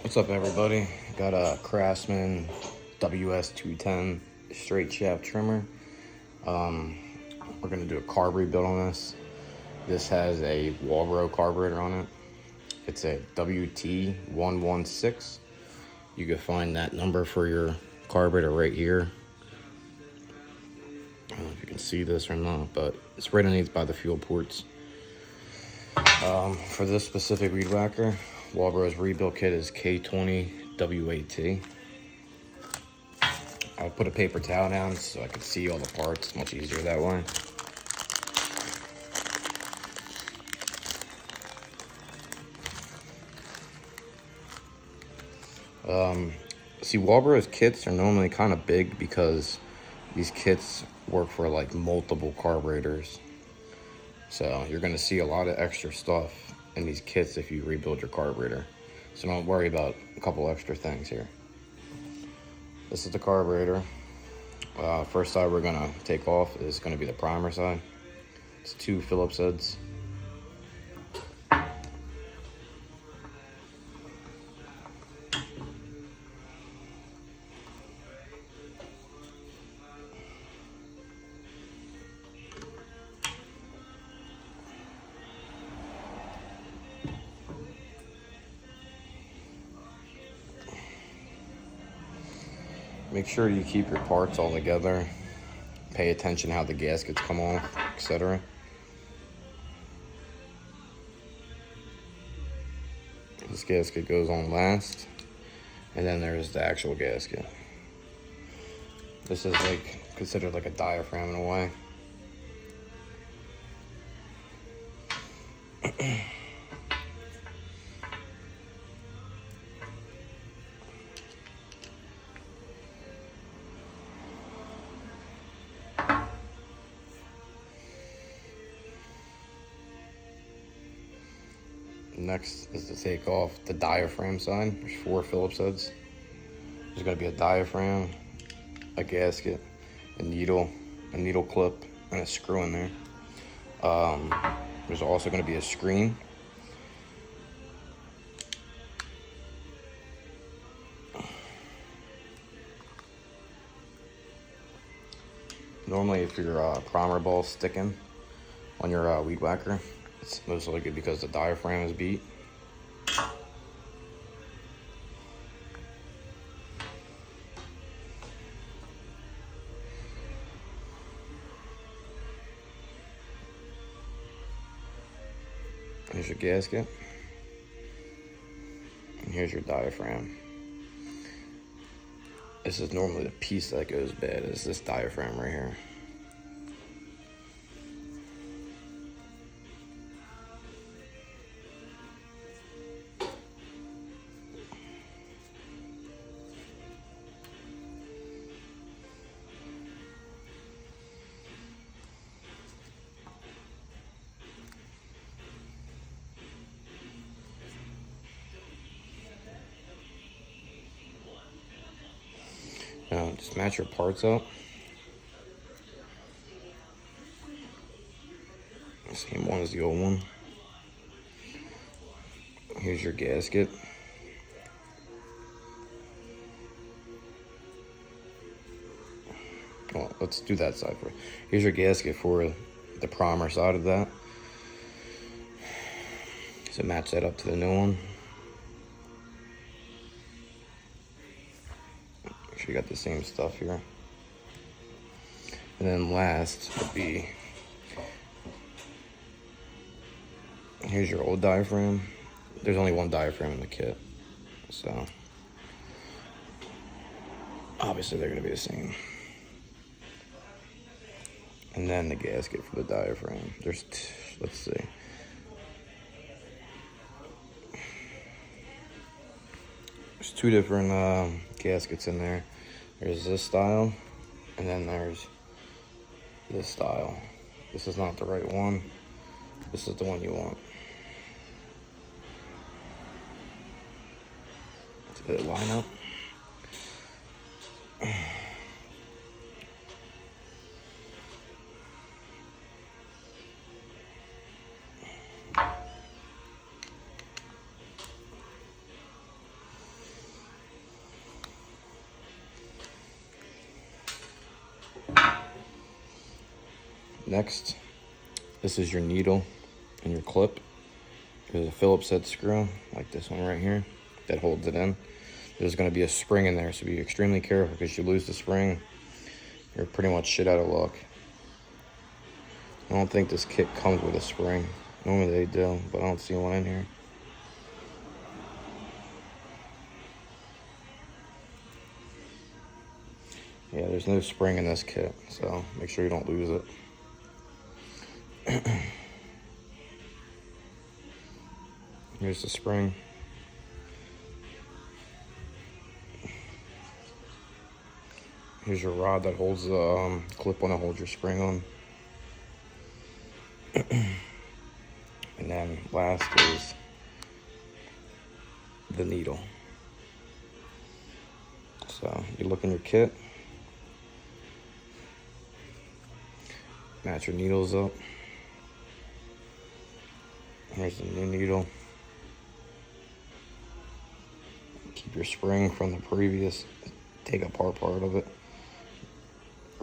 What's up, everybody? Got a Craftsman ws210 straight shaft trimmer. We're gonna do a carb rebuild on this. This has a walbro carburetor on it. It's a wt1116. You can find that number for your carburetor right here. I don't know if you can see this or not, but it's right underneath by the fuel ports. For this specific weed whacker, Walbro's rebuild kit is K20 WAT. I put a paper towel down so I could see all the parts. Much easier that way. See, Walbro's kits are normally kind of big because these kits work for like multiple carburetors. So you're going to see a lot of extra stuff in these kits if you rebuild your carburetor. So don't worry about a couple extra things here. This is the carburetor. First side we're going to take off is going to be the primer side. It's 2 Phillips heads. Make sure you keep your parts all together. Pay attention how the gaskets come off, etc. This gasket goes on last, and then there's the actual gasket. This is like considered like a diaphragm in a way. Next is to take off the diaphragm side. There's 4 Phillips heads. There's going to be a diaphragm, a gasket, a needle clip, and a screw in there. There's also going to be a screen. Normally, if your primer ball's sticking on your weed whacker, it's most likely because the diaphragm is beat. Here's your gasket. And here's your diaphragm. This is normally the piece that goes bad, is this diaphragm right here. Now, just match your parts up. Same one as the old one. Here's your gasket. Well, let's do that side first. Here's your gasket for the primer side of that. So match that up to the new one. You got the same stuff here. And then last would be, here's your old diaphragm. There's only one diaphragm in the kit, so obviously they're gonna be the same. And then the gasket for the diaphragm. There's let's see. There's 2 different gaskets in there. There's this style, and then there's this style. This is not the right one. This is the one you want. Did it line up? Next, this is your needle and your clip. There's a Phillips head screw, like this one right here, that holds it in. There's going to be a spring in there, so be extremely careful, because you lose the spring, you're pretty much shit out of luck. I don't think this kit comes with a spring. Normally they do, but I don't see one in here. Yeah, there's no spring in this kit, so make sure you don't lose it. Here's the spring. Here's your rod that holds the clip on that holds your spring on. And then last is the needle. So you look in your kit, match your needles up. Here's the new needle. Keep your spring from the previous, take apart part of it.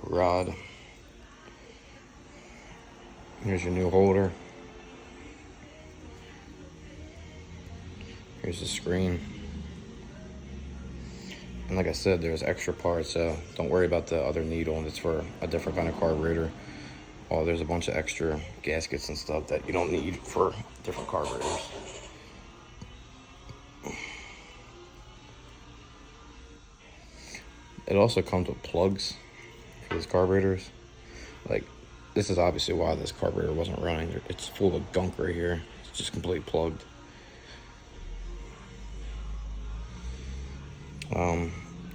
Rod. Here's your new holder. Here's the screen. And like I said, there's extra parts, so don't worry about the other needle, and it's for a different kind of carburetor. Oh, there's a bunch of extra gaskets and stuff that you don't need for different carburetors. It also comes with plugs for these carburetors. Like, this is obviously why this carburetor wasn't running. It's full of gunk right here. It's just completely plugged.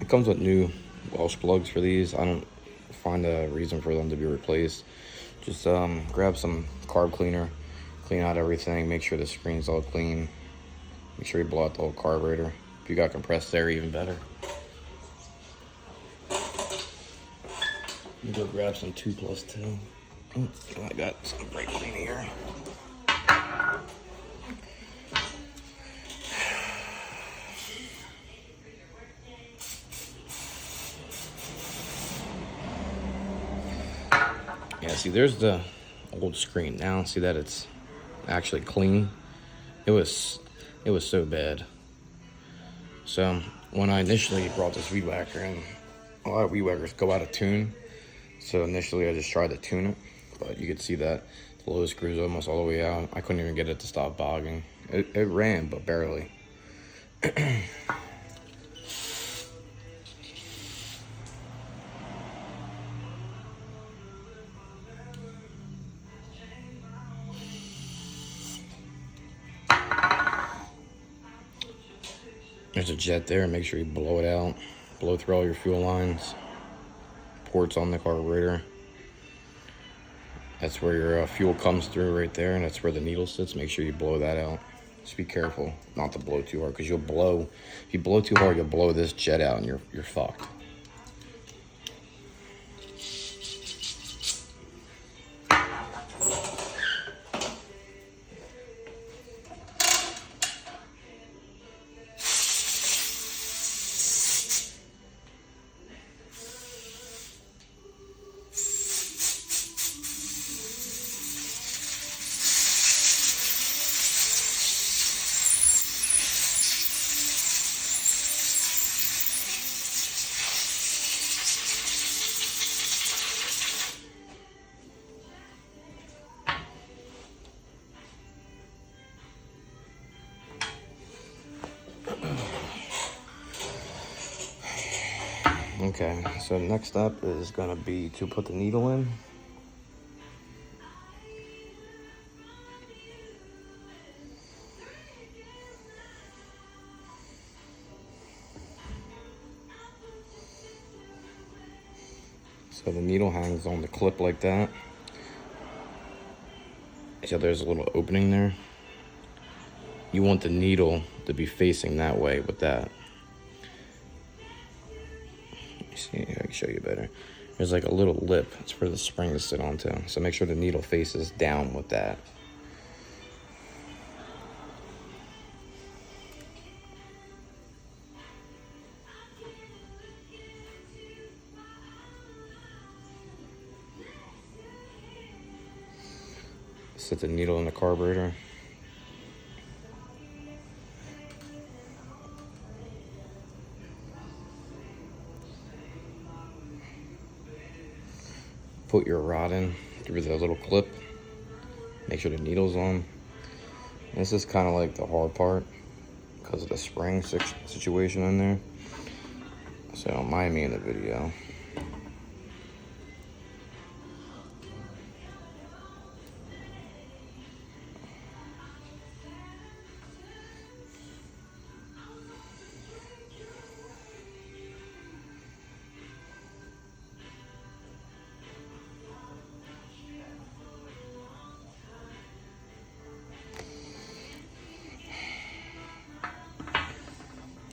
It comes with new Welsh plugs for these. I don't find a reason for them to be replaced. Just grab some carb cleaner, clean out everything, make sure the screen's all clean. Make sure you blow out the whole carburetor. If you got compressed air, even better. You go grab some 2+2. I got some brake clean here. Yeah, see, there's the old screen now. See that it's actually clean. It was so bad. So when I initially brought this weed whacker in, a lot of weed whackers go out of tune. So initially I just tried to tune it, but you could see that the low screw's almost all the way out. I couldn't even get it to stop bogging. It ran, but barely. There's a jet there. Make sure you blow it out. Blow through all your fuel lines. Ports on the carburetor. That's where your fuel comes through right there, and that's where the needle sits. Make sure you blow that out. Just be careful not to blow too hard, because you'll blow. If you blow too hard, you'll blow this jet out, and you're fucked. Okay, so next up is gonna be to put the needle in. So the needle hangs on the clip like that. So there's a little opening there. You want the needle to be facing that way with that. See, I can show you better. There's like a little lip. It's for the spring to sit onto. So make sure the needle faces down with that. Set the needle in the carburetor. Put your rod in through the little clip. Make sure the needle's on. This is kind of like the hard part because of the spring situation in there. So don't mind me in the video.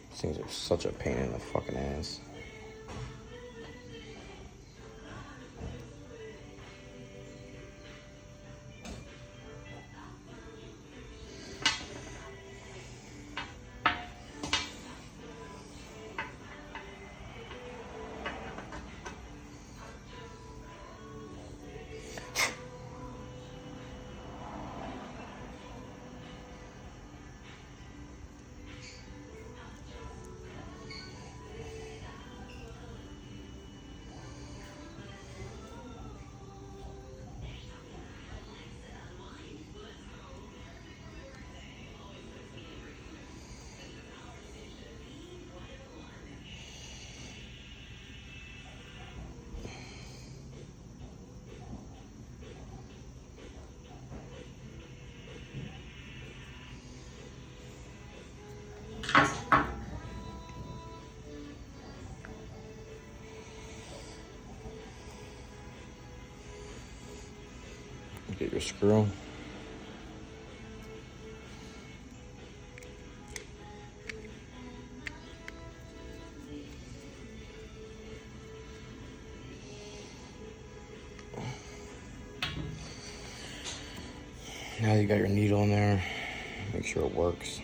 These things are such a pain in the fucking ass. Get your screw. Now you got your needle in there. Make sure it works.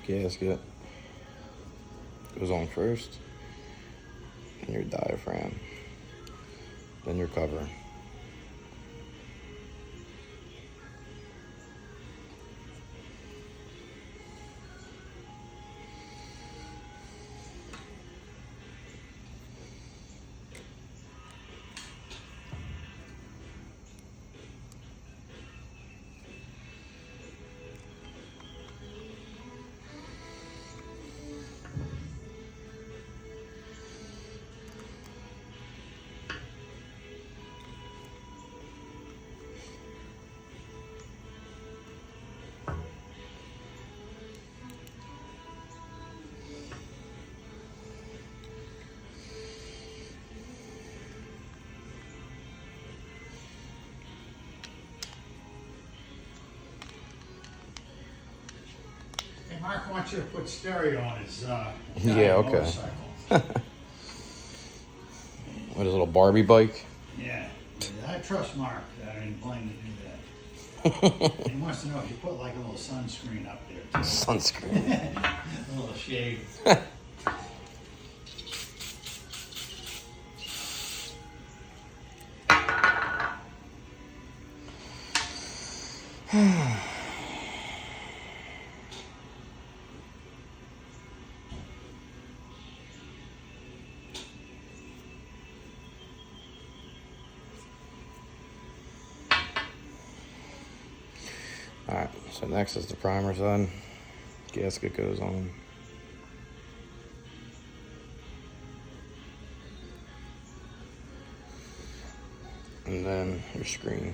Gasket goes on first, and your diaphragm, then your cover. Mark wants you to put stereo on his yeah, okay. motorcycle. What, his little Barbie bike? Yeah, I trust Mark. I didn't plan to do that. He wants to know if you put like a little sunscreen up there too. Sunscreen. A little shade. Alright, so next is the primer side. Gasket goes on. And then your screen.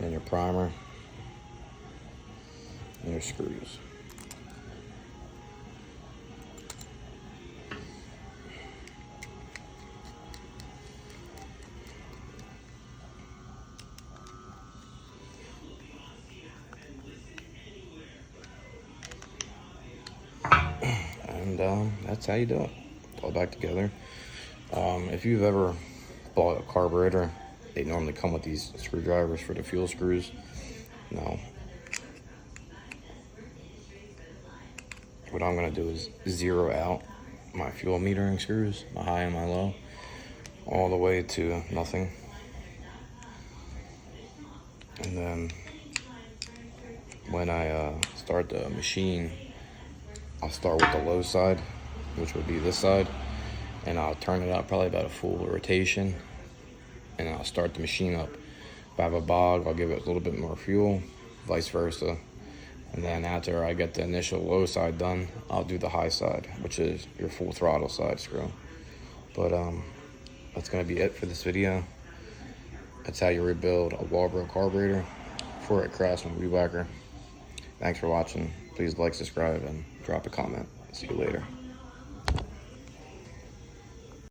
and your primer, and your screws. And that's how you do it. All back together. If you've ever bought a carburetor, they normally come with these screwdrivers for the fuel screws. Now, what I'm gonna do is zero out my fuel metering screws, my high and my low, all the way to nothing. And then when I start the machine, I'll start with the low side, which would be this side, and I'll turn it up probably about a full rotation, and I'll start the machine up. If I have a bog, I'll give it a little bit more fuel, vice versa. And then after I get the initial low side done, I'll do the high side, which is your full throttle side screw. But that's gonna be it for this video. That's how you rebuild a walbro carburetor for a Craftsman weed whacker. Thanks for watching. Please like, subscribe, and drop a comment. See you later.